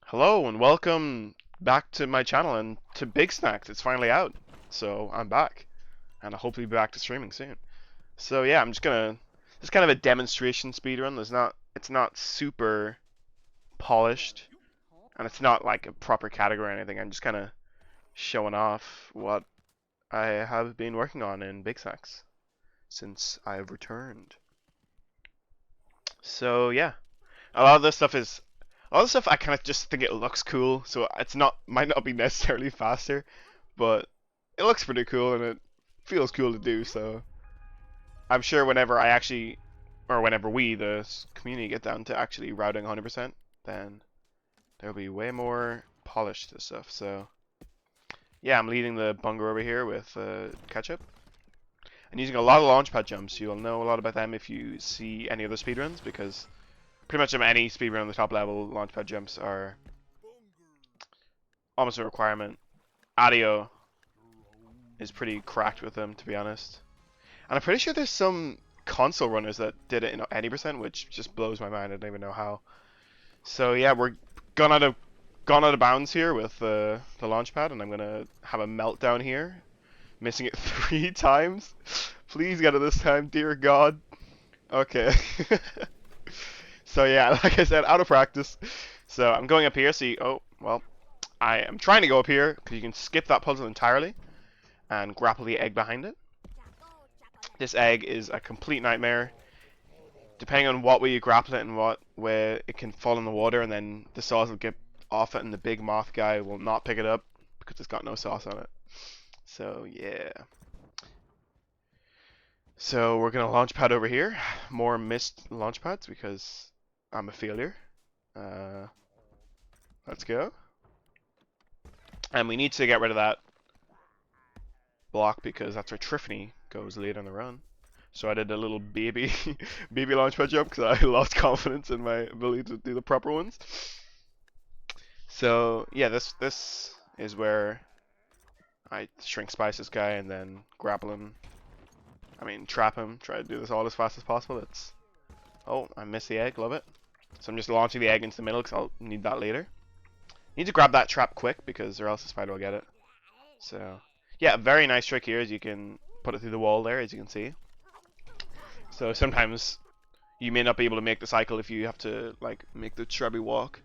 Hello and welcome back to my channel and to Bigsnax. It's finally out, so I'm back, and I'll hopefully be back to streaming soon. So yeah, it's kind of a demonstration speedrun. It's not super polished, and it's not like a proper category or anything. I'm just kind of showing off what I have been working on in Bigsnax since I have returned. So yeah, a lot of this stuff is a lot of stuff I kind of just think it looks cool, so it's not might not be necessarily faster, but it looks pretty cool and it feels cool to do. So I'm sure whenever whenever we, the community, get down to actually routing 100%, then there'll be way more polish to stuff. So yeah, I'm leading the Bungler over here with Ketchup. And using a lot of launchpad jumps. You'll know a lot about them if you see any other speedruns, because pretty much on any speedrun on the top level, launchpad jumps are almost a requirement. Audio is pretty cracked with them, to be honest. And I'm pretty sure there's some console runners that did it in 80%, which just blows my mind. I don't even know how. So yeah, we're gone out of bounds here with the launchpad, and I'm gonna have a meltdown here, missing it 3 times. Please get it this time, dear God. Okay. So yeah, like I said, out of practice. So I'm going up here. See, oh well, I am trying to go up here because you can skip that puzzle entirely and grapple the egg behind it. This egg is a complete nightmare. Depending on what way you grapple it and what where it can fall in the water, and then the sauce will get off it, and the big moth guy will not pick it up because it's got no sauce on it. So yeah. So we're gonna launch pad over here. More missed launch pads because I'm a failure. Let's go. And we need to get rid of that block because that's where Triffany goes later on the run. So I did a little baby baby launchpad jump because I lost confidence in my ability to do the proper ones. So yeah, this is where I shrink spice this guy and then grapple him. I mean trap him. Try to do this all as fast as possible. I missed the egg. Love it. So I'm just launching the egg into the middle because I'll need that later. Need to grab that trap quick because or else the spider will get it. So yeah, very nice trick here is you can put it through the wall there, as you can see. So sometimes you may not be able to make the cycle if you have to like make the shrubby walk.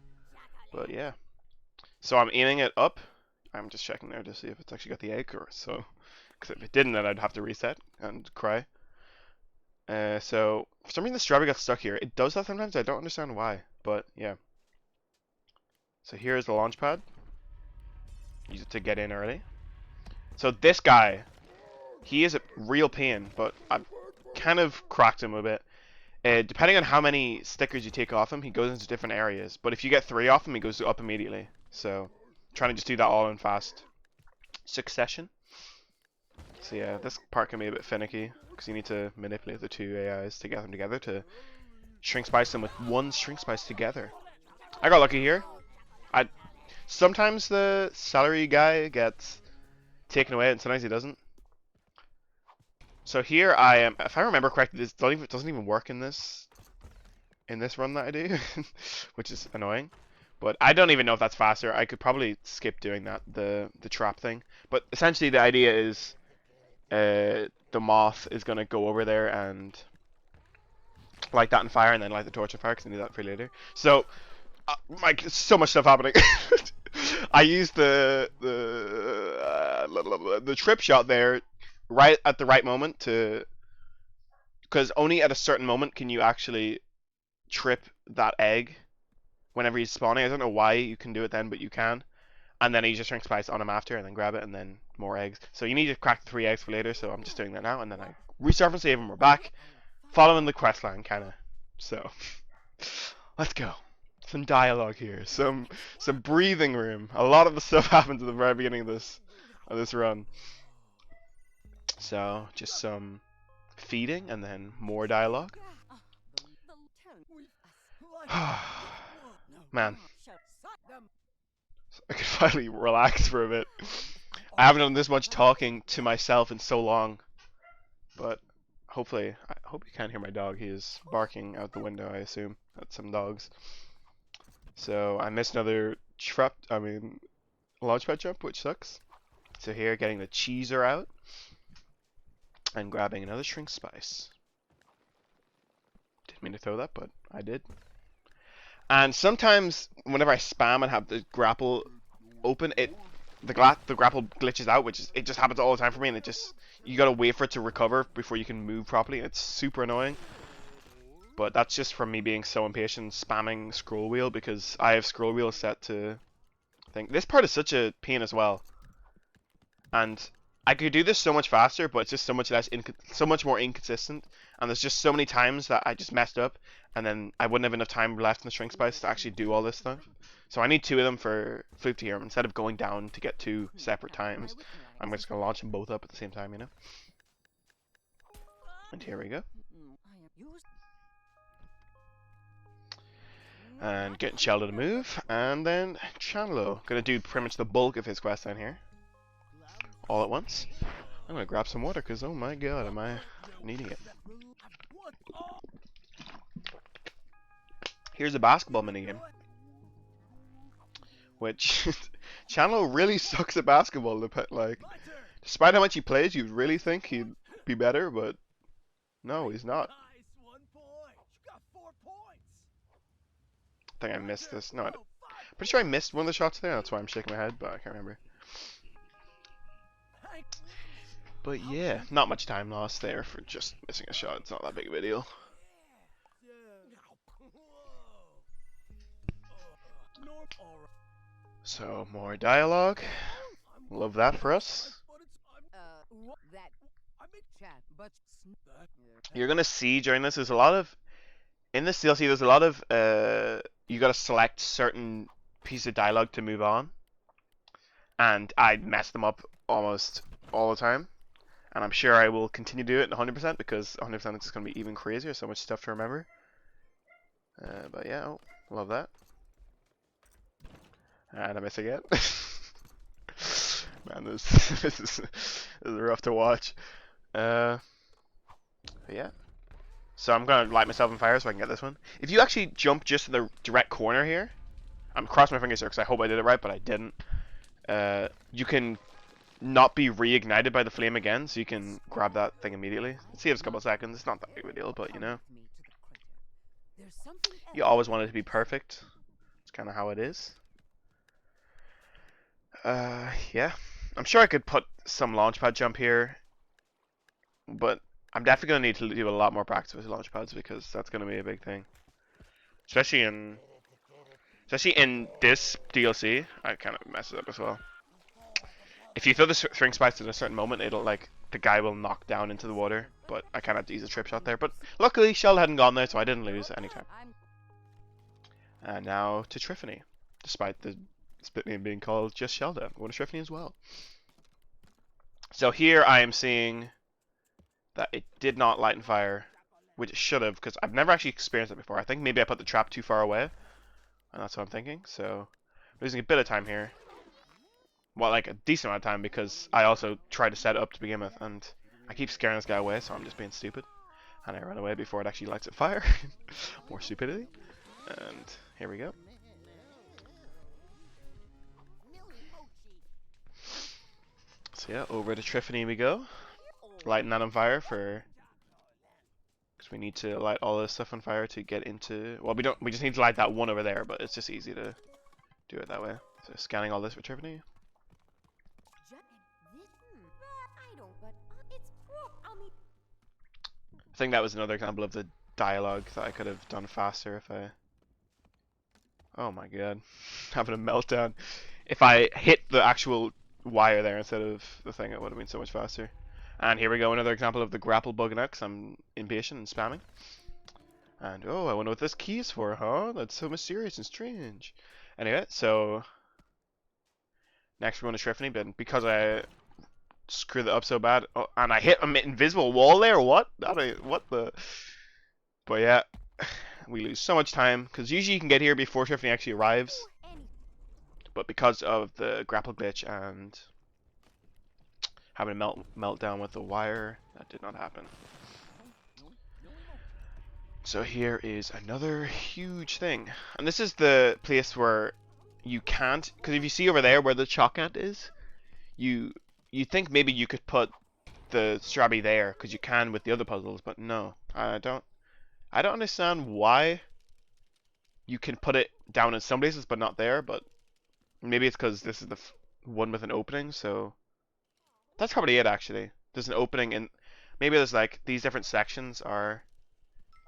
But yeah. So I'm aiming it up. I'm just checking there to see if it's actually got the egg or so. Because if it didn't, then I'd have to reset and cry. So for some reason the strawberry got stuck here. It does that sometimes. I don't understand why, but yeah. So here's the launch pad. Use it to get in early. So this guy, he is a real pain, but I've kind of cracked him a bit. Depending on how many stickers you take off him, he goes into different areas. But if you get 3 off him, he goes up immediately. So trying to just do that all in fast succession. So yeah, this part can be a bit finicky because you need to manipulate the 2 AIs to get them together to shrink spice them with 1 shrink spice together. I got lucky here. Sometimes the celery guy gets taken away and sometimes he doesn't. So here I am. If I remember correctly, this doesn't even work in this run that I do, which is annoying. But I don't even know if that's faster. I could probably skip doing that, the trap thing. But essentially the idea is the moth is gonna go over there and light that on fire and then light the torch on fire because I need that for later. So so much stuff happening. I used the trip shot there right at the right moment because only at a certain moment can you actually trip that egg whenever he's spawning. I don't know why you can do it then, but you can. And then he just shrink spice on him after and then grab it and then more eggs. So you need to crack 3 eggs for later, so I'm just doing that now and then I restart and save and we're back. Following the quest line, kinda. So let's go. Some dialogue here, some breathing room. A lot of the stuff happens at the very beginning of this run. So just some feeding and then more dialogue. Man, I could finally relax for a bit. I haven't done this much talking to myself in so long, but hopefully, I hope you can't hear my dog. He is barking out the window, I assume, at some dogs. So I missed another launchpad jump, which sucks. So here, getting the cheeser out and grabbing another shrink spice. Didn't mean to throw that, but I did. And sometimes, whenever I spam and have the grapple open, the grapple glitches out, it just happens all the time for me, and you gotta wait for it to recover before you can move properly. It's super annoying. But that's just from me being so impatient, spamming scroll wheel, because I have scroll wheel set to think. This part is such a pain as well. And I could do this so much faster, but it's just so much more inconsistent. And there's just so many times that I just messed up, and then I wouldn't have enough time left in the shrink spice to actually do all this stuff. So I need 2 of them for Flute here. Instead of going down to get 2 separate times, I'm just going to launch them both up at the same time, you know? And here we go. And getting Sheldon to move, and then Chandlo. Gonna do pretty much the bulk of his quest down here. All at once. I'm gonna grab some water, because oh my god, am I needing it. Here's a basketball minigame. Which, Chandlo really sucks at basketball. Like, despite how much he plays, you'd really think he'd be better, but no, he's not. I think I missed this. No, I'm pretty sure I missed one of the shots there. That's why I'm shaking my head, but I can't remember. But yeah, not much time lost there for just missing a shot. It's not that big of a deal. So, more dialogue. Love that for us. You're gonna see during this, there's a lot of... In this DLC, there's a lot of... you gotta select certain pieces of dialogue to move on. And I mess them up almost all the time. And I'm sure I will continue to do it 100% because 100% it's just going to be even crazier. So much stuff to remember. But yeah, oh, love that. And I miss again. Man, this is rough to watch. But yeah. So I'm going to light myself on fire so I can get this one. If you actually jump just to the direct corner here, I'm crossing my fingers here because I hope I did it right, but I didn't. You can not be reignited by the flame again, so you can grab that thing immediately. It saves a couple of seconds. It's not that big of a deal, but you know. You always want it to be perfect. It's kind of how it is. Yeah. I'm sure I could put some launchpad jump here, but I'm definitely going to need to do a lot more practice with launchpads because that's going to be a big thing. Especially in this DLC, I kind of mess it up as well. If you throw the shrink spice at a certain moment, it'll like the guy will knock down into the water. But I kind of have to use a trip shot there. But luckily, Shell hadn't gone there, so I didn't lose any time. And now to Triffany, despite the split name being called just Shelda. I'm going to Triffany as well. So here I am seeing that it did not light and fire, which it should have, because I've never actually experienced it before. I think maybe I put the trap too far away, and that's what I'm thinking. So I'm losing a bit of time here. Well, like a decent amount of time because I also tried to set it up to begin with, and I keep scaring this guy away, so I'm just being stupid. And I run away before it actually lights at fire. More stupidity. And here we go. So yeah, over to Triffany we go. Lighting that on fire because we need to light all this stuff on fire to get into... Well, we just need to light that one over there, but it's just easy to do it that way. So scanning all this for Triffany. I think that was another example of the dialogue that I could have done faster if I... Oh my god. Having a meltdown. If I hit the actual wire there instead of the thing, it would have been so much faster. And here we go, another example of the grapple Bugsnax. I'm impatient and spamming. And oh, I wonder what this key is for, huh? That's so mysterious and strange. Anyway, so... Next we're going to Triffany, but because I... screwed it up so bad. Oh, and I hit an invisible wall there. What? What the? But yeah, we lose so much time because usually you can get here before Triffany actually arrives. But because of the grapple glitch and having a meltdown with the wire, that did not happen. So here is another huge thing, and this is the place where you can't, because if you see over there where the chalk ant is, you think maybe you could put the strawberry there because you can with the other puzzles, but no, I don't understand why you can put it down in some places but not there. But maybe it's because this is the one with an opening, so that's probably it actually. There's an opening, and maybe there's like these different sections are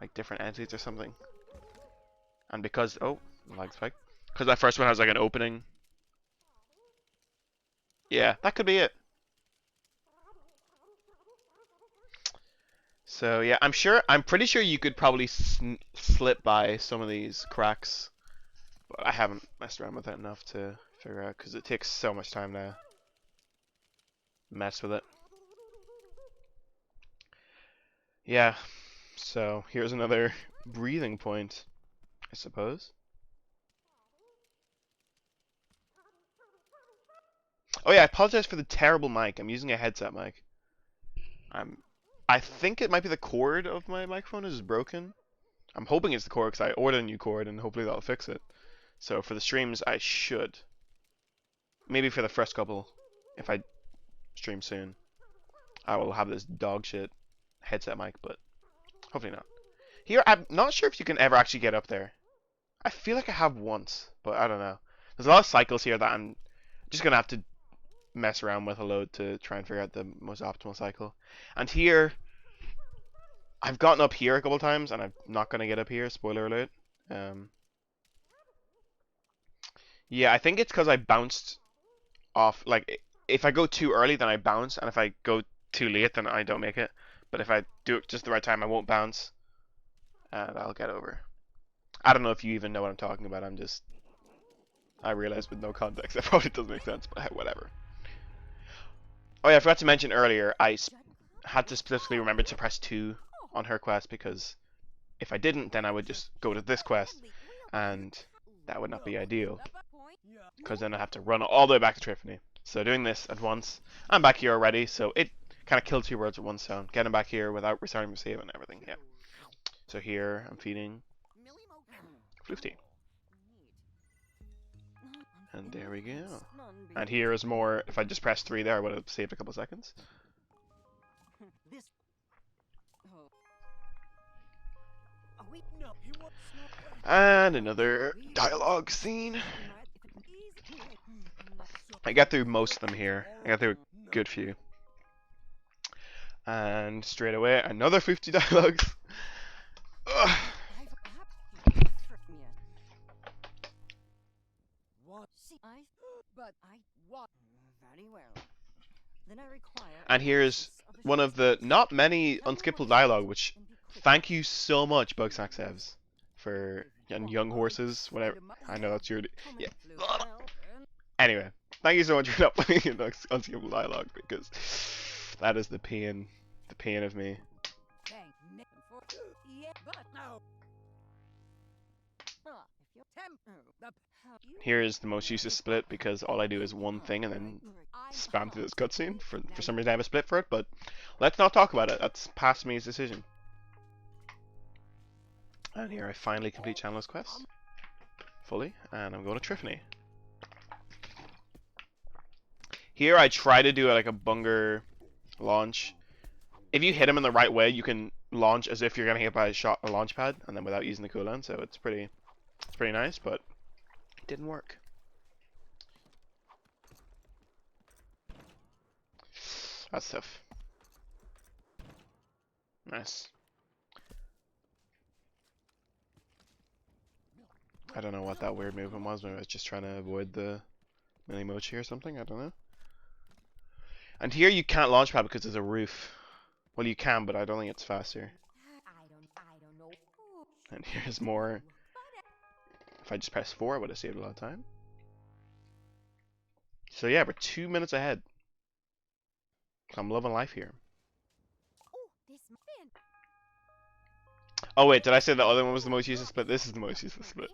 like different entities or something. And because lag spike, because that first one has like an opening. Yeah, that could be it. So yeah, I'm pretty sure you could probably slip by some of these cracks, but I haven't messed around with it enough to figure out because it takes so much time to mess with it. Yeah, so here's another breathing point, I suppose. Oh yeah, I apologize for the terrible mic. I'm using a headset mic. I think it might be the cord of my microphone is broken. I'm hoping it's the cord because I ordered a new cord and hopefully that'll fix it. So for the streams, I should. Maybe for the first couple, if I stream soon, I will have this dog shit headset mic, but hopefully not. Here, I'm not sure if you can ever actually get up there. I feel like I have once, but I don't know. There's a lot of cycles here that I'm just gonna have to mess around with a load to try and figure out the most optimal cycle. And here, I've gotten up here a couple times, and I'm not gonna get up here. Spoiler alert. Yeah, I think it's because I bounced off. Like, if I go too early, then I bounce, and if I go too late, then I don't make it. But if I do it just the right time, I won't bounce, and I'll get over. I don't know if you even know what I'm talking about. I realize with no context that probably doesn't make sense, but whatever. Oh yeah, I forgot to mention earlier, I had to specifically remember to press 2 on her quest because if I didn't, then I would just go to this quest, and that would not be ideal. Because then I have to run all the way back to Triplicate. So doing this at once, I'm back here already, so it kind of killed two birds with one stone. Getting back here without restarting the save and everything, yeah. So here, I'm feeding Floofty. And there we go. And here is more, if I just pressed 3 there, I would have saved a couple seconds. And another dialogue scene. I got through most of them here. I got through a good few. And straight away, another 50 dialogues. Ugh. And here's one of the not many unskippable dialogue, which thank you so much, Bugsnax devs, for and young horses, whatever. I know that's your yeah. Anyway, thank you so much for not putting in unskippable dialogue because that is the pain of me. Here is the most useless split because all I do is one thing and then spam through this cutscene. For some reason I have a split for it, but let's not talk about it. That's past me's decision. And here I finally complete Chandler's quest fully, and I'm going to Triplicate. Here I try to do like a Bungler launch. If you hit him in the right way, you can launch as if you're getting hit by a launch pad, and then without using the cooldown. So it's pretty nice, but it didn't work. That's tough. Nice. I don't know what that weird movement was. Maybe I was just trying to avoid the mini mochi or something. I don't know. And here you can't launch pad because there's a roof. Well, you can, but I don't think it's faster. And here's more. If I just press 4, I would have saved a lot of time. So yeah, we're 2 minutes ahead. I'm loving life here. Oh wait, did I say the other one was the most useless split? This is the most useless split.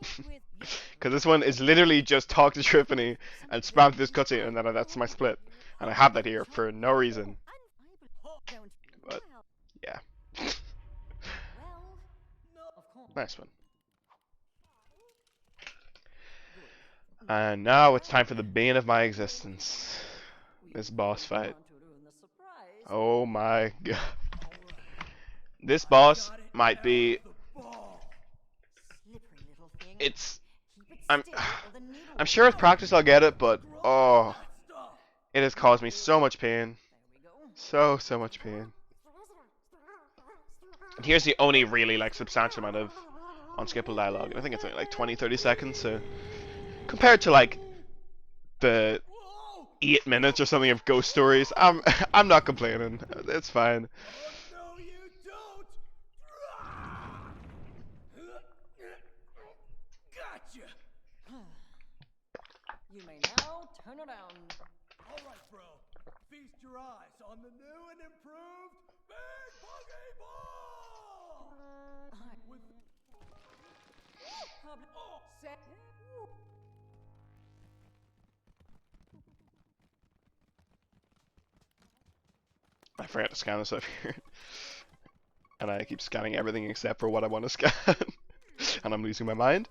Because this one is literally just talk to Triplicate and spam through this cutscene, and then that's my split. And I have that here for no reason. But, yeah. Nice one. And now it's time for the bane of my existence. This boss fight. Oh my god. This boss might be... It's... I'm sure with practice I'll get it, but... Oh... It has caused me so much pain. So much pain. And here's the only really, like, substantial amount of unskippable dialogue. I think it's only like 20-30 seconds, so... Compared to, like, the 8 minutes or something of ghost stories, I'm not complaining. It's fine. Gotcha. You may now turn around. All right, bro. Feast your eyes on the new and improved Big Buggy Ball. With set. I forgot to scan this up here. And I keep scanning everything except for what I want to scan. And I'm losing my mind.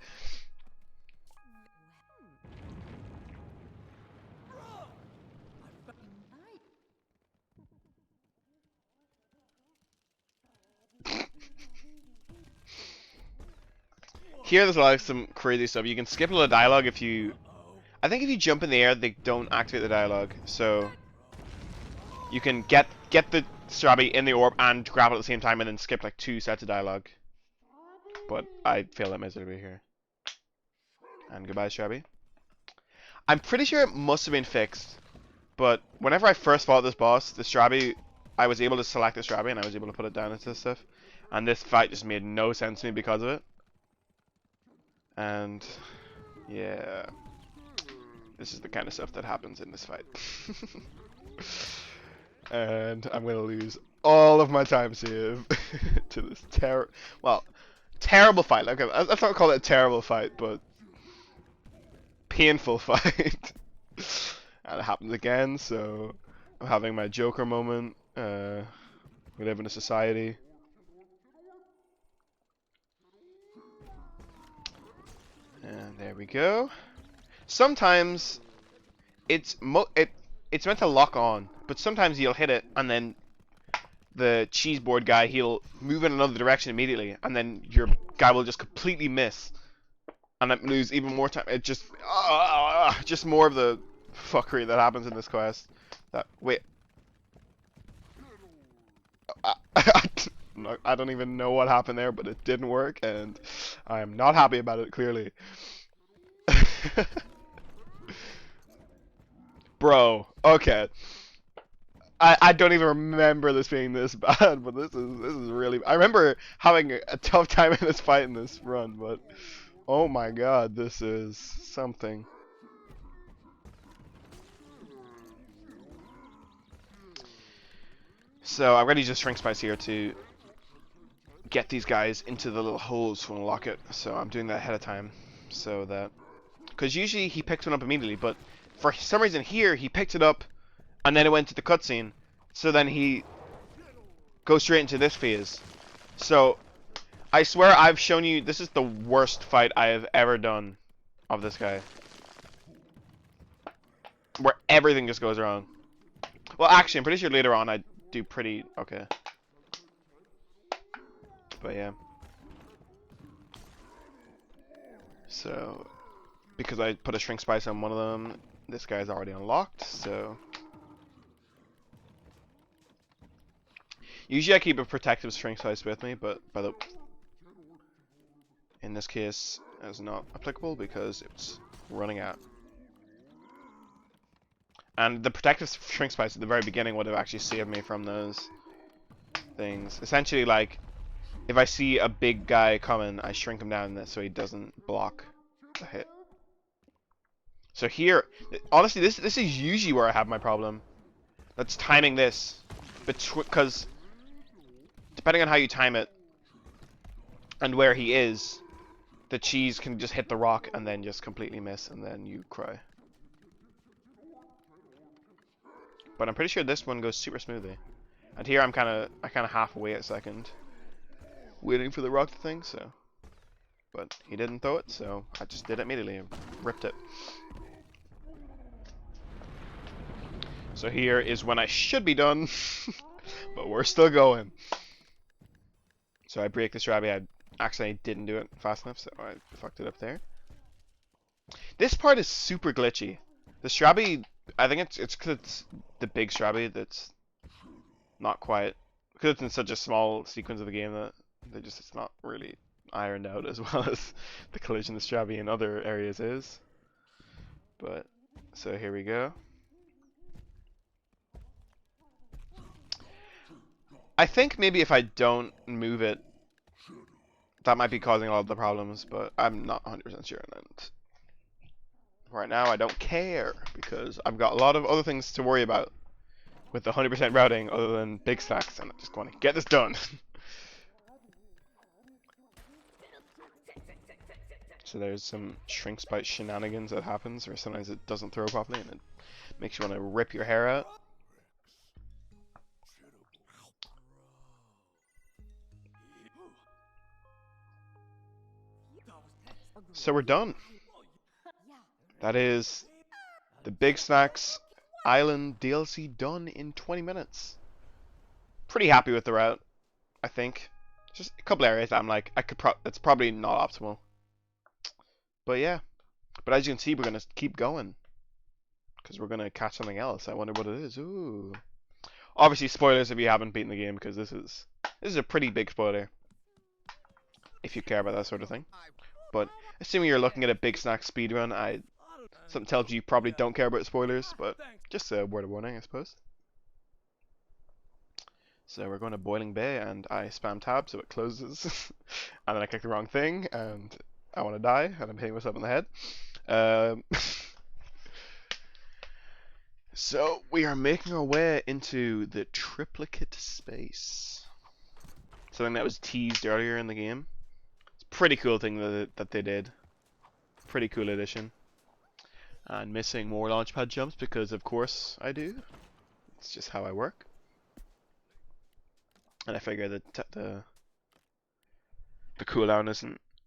Here there's like some crazy stuff. You can skip a little dialogue if you... I think if you jump in the air, they don't activate the dialogue. So... You can get the Strabby in the orb and grab it at the same time and then skip like 2 sets of dialogue. But I failed that miserably here. And goodbye, Strabby. I'm pretty sure it must have been fixed. But whenever I first fought this boss, the Strabby, I was able to select the Strabby and I was able to put it down into stuff. And this fight just made no sense to me because of it. And yeah, this is the kind of stuff that happens in this fight. And I'm gonna lose all of my time save to this terrible fight. Okay, let's not call it a terrible fight, but painful fight. And it happens again, so I'm having my Joker moment. We live in a society. And there we go. Sometimes it's meant to lock on, but sometimes you'll hit it and then the cheese board guy, he'll move in another direction immediately, and then your guy will just completely miss and then lose even more time. It just more of the fuckery that happens in this quest. I don't even know what happened there, but it didn't work, and I'm not happy about it, clearly. Bro, okay. I don't even remember this being this bad, but this is really... I remember having a tough time in this fight in this run, but... Oh my god, this is something. So I'm ready to just shrink spice here to get these guys into the little holes to unlock it. So I'm doing that ahead of time, so that... Because usually he picks one up immediately, but for some reason here he picked it up and then it went to the cutscene. So then he goes straight into this phase. So I swear I've shown you, this is the worst fight I have ever done of this guy. Where everything just goes wrong. Well, actually, I'm pretty sure later on I do pretty okay. But yeah. So, because I put a shrink spice on one of them, this guy's already unlocked, so... Usually I keep a protective shrink spice with me, but in this case, it's not applicable because it's running out. And the protective shrink spice at the very beginning would have actually saved me from those things. Essentially, like, if I see a big guy coming, I shrink him down so he doesn't block the hit. So here, honestly, this is usually where I have my problem. That's timing this, because depending on how you time it and where he is, the cheese can just hit the rock and then just completely miss, and then you cry. But I'm pretty sure this one goes super smoothly. And here I kind of half wait a second, waiting for the rock to think. So, but he didn't throw it, so I just did it immediately and ripped it. So here is when I should be done, but we're still going. So I break this Strabby. I accidentally didn't do it fast enough, so I fucked it up there. This part is super glitchy. The Strabby, I think it's because it's the big Strabby that's not quite, because it's in such a small sequence of the game that it's not really ironed out as well as the collision the Strabby in other areas is. But so here we go. I think maybe if I don't move it, that might be causing a lot of the problems, but I'm not 100% sure. And right now I don't care because I've got a lot of other things to worry about with the 100% routing other than Bigsnax, and I just want to get this done. So there's some shrink spite shenanigans that happens, or sometimes it doesn't throw properly and it makes you want to rip your hair out. So we're done. That is the Bigsnax Island DLC done in 20 minutes. Pretty happy with the route, I think. Just a couple areas that I'm like, it's probably not optimal. But yeah. But as you can see, we're going to keep going. Because we're going to catch something else. I wonder what it is. Ooh. Obviously, spoilers if you haven't beaten the game, because this is a pretty big spoiler. If you care about that sort of thing. But assuming you're looking at a Bigsnax speedrun, something tells you probably don't care about spoilers, but just a word of warning, I suppose. So we're going to Boiling Bay, and I spam tab so it closes, and then I click the wrong thing, and I want to die, and I'm hitting myself in the head. So we are making our way into the Triplicate space. Something that was teased earlier in the game. It's a pretty cool thing that they did. Pretty cool addition. And missing more launchpad jumps because of course I do. It's just how I work. And I figure that the cooldown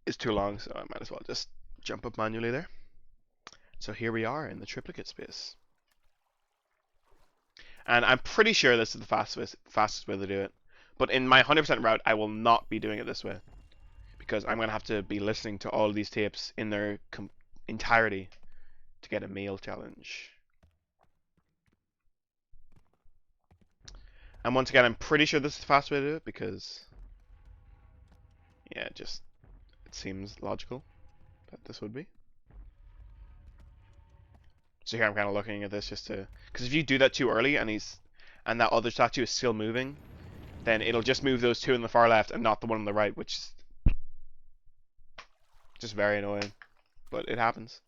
is too long, so I might as well just jump up manually there. So here we are in the Triplicate space. And I'm pretty sure this is the fastest way to do it. But in my 100% route, I will not be doing it this way. Because I'm going to have to be listening to all of these tapes in their entirety to get a meal challenge. And once again, I'm pretty sure this is the fast way to do it because, yeah, it seems logical that this would be. So here I'm kind of looking at this just to, because if you do that too early and that other statue is still moving, then it'll just move those two on the far left and not the one on the right, which is just very annoying. But it happens.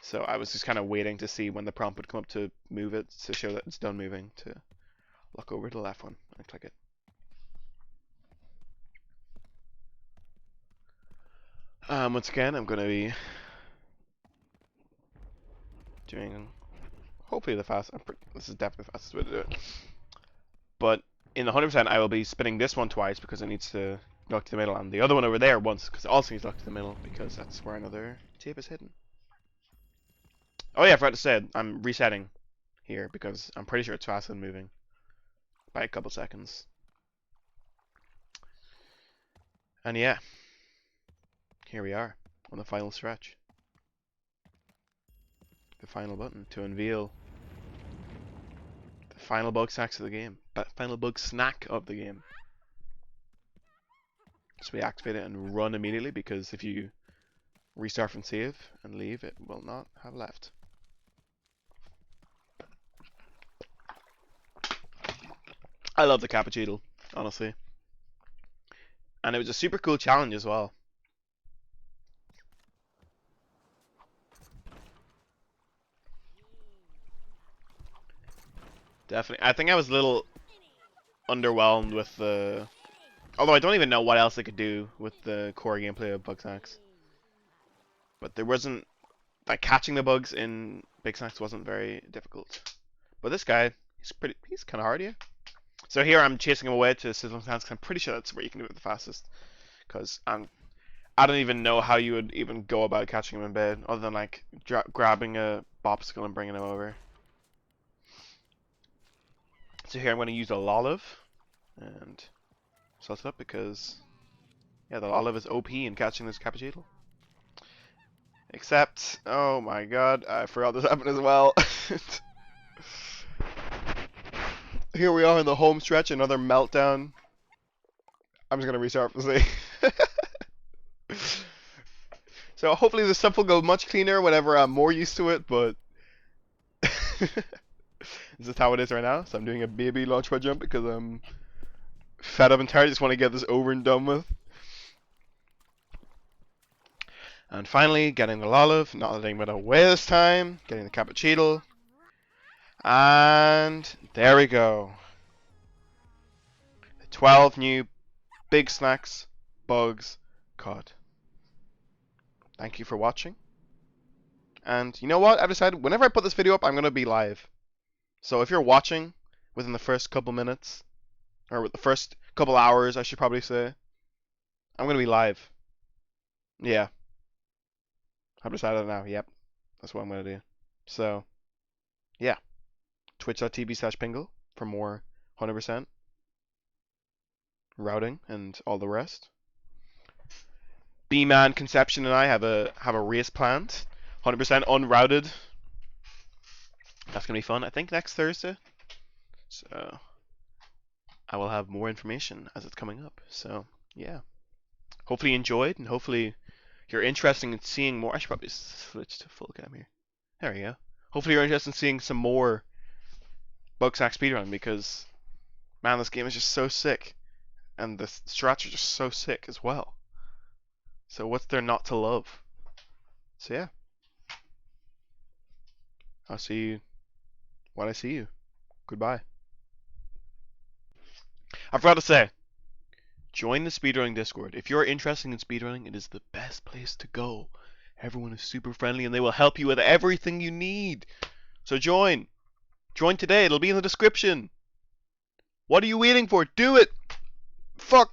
So I was just kind of waiting to see when the prompt would come up to move it to show that it's done moving, to look over to the left one and click it. Once again, I'm going to be doing hopefully this is definitely the fastest way to do it. But in the 100%, I will be spinning this one twice because it needs to look to the middle, and the other one over there once because it also needs to look to the middle because that's where another tape is hidden. Oh yeah, I forgot to say, I'm resetting here because I'm pretty sure it's faster than moving by a couple seconds. And yeah, here we are on the final stretch. The final button to unveil the final Bugsnax of the game. Final Bugsnax of the game. So we activate it and run immediately because if you restart from save and leave, it will not have left. I love the cappuccino, honestly. And it was a super cool challenge as well. Definitely. I think I was a little underwhelmed with the... Although I don't even know what else they could do with the core gameplay of Bugsnax. But there wasn't... Like, catching the bugs in Bigsnax wasn't very difficult. But this guy, he's kind of hard, yeah. So here I'm chasing him away to Sizzling Sands because I'm pretty sure that's where you can do it the fastest. Because I don't even know how you would even go about catching him in bed, other than like grabbing a bopsicle and bringing him over. So here I'm going to use a Lolive and salt it up because, yeah, the Lolive is OP in catching this Cappuccino. Except, oh my god, I forgot this happened as well. Here we are in the home stretch, another meltdown. I'm just going to restart the see. So hopefully this stuff will go much cleaner whenever I'm more used to it, but this is how it is right now. So I'm doing a baby launchpad jump because I'm fed up and tired. I just want to get this over and done with. And finally, getting the Lolive, not letting it away this time, getting the Cappuccino. And there we go. 12 new Bigsnax bugs caught. Thank you for watching. And you know what? I've decided whenever I put this video up, I'm going to be live. So if you're watching within the first couple minutes, or the first couple hours, I should probably say, I'm going to be live. Yeah. I've decided now. Yep. That's what I'm going to do. So, yeah. Twitch.tv/Pingeel for more 100% routing and all the rest. B-Man Conception and I have a race planned. 100% unrouted. That's going to be fun. I think next Thursday. So, I will have more information as it's coming up. So, yeah. Hopefully you enjoyed, and hopefully you're interested in seeing more. I should probably switch to full cam here. There we go. Hopefully you're interested in seeing some more Bugsnax Speedrun, because, man, this game is just so sick. And the strats are just so sick as well. So what's there not to love? So yeah. I'll see you when I see you. Goodbye. I forgot to say, join the speedrunning Discord. If you're interested in speedrunning, it is the best place to go. Everyone is super friendly and they will help you with everything you need. So join. Join today. It'll be in the description. What are you waiting for? Do it! Fuck!